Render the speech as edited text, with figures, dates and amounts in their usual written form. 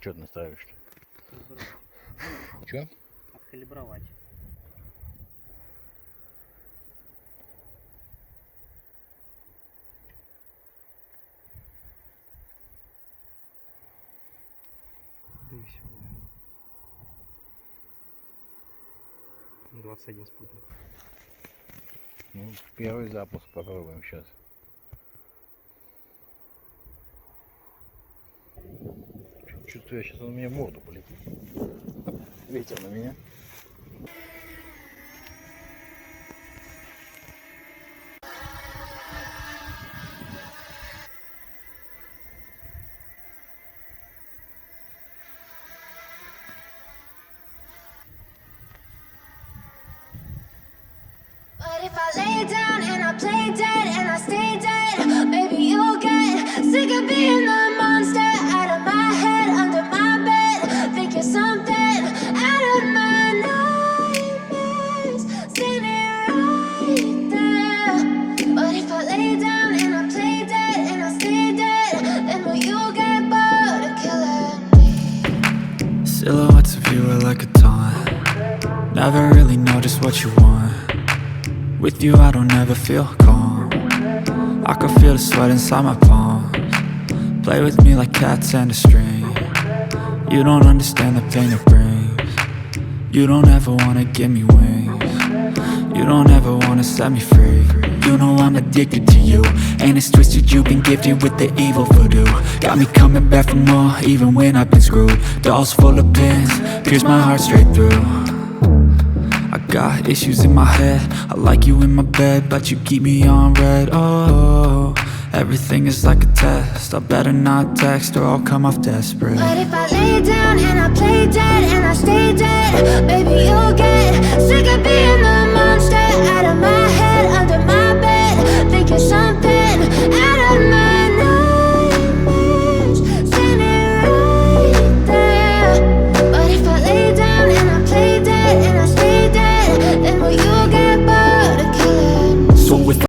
Что ты настраиваешь-то? Че? Откалибровать. Да и все, наверное. 21 спутник. Ну, первый запуск попробуем сейчас. Чувствую, сейчас он у меня в морду полетит. Ветер на меня. But if I lay down and I play dead and I stay dead, maybe you'll get sick of being the monster out of my head, under my bed. Think you're something out of my nightmares, standing right there. But if I lay down and I play dead and I stay dead, then will you get bored of killing me? Silhouettes of you are like a taunt. Never really know just what you want. With you I don't ever feel calm. I can feel the sweat inside my palms. Play with me like cats and a string. You don't understand the pain it brings. You don't ever wanna give me wings. You don't ever wanna set me free. You know I'm addicted to you, and it's twisted, you've been gifted with the evil voodoo. Got me coming back for more, even when I've been screwed. Dolls full of pins, pierce my heart straight through. I got issues in my head, I like you in my bed, but you keep me on red. Oh, everything is like a test, I better not text or I'll come off desperate. But if I lay down and I play dead and I stay dead, baby you'll get sick of being the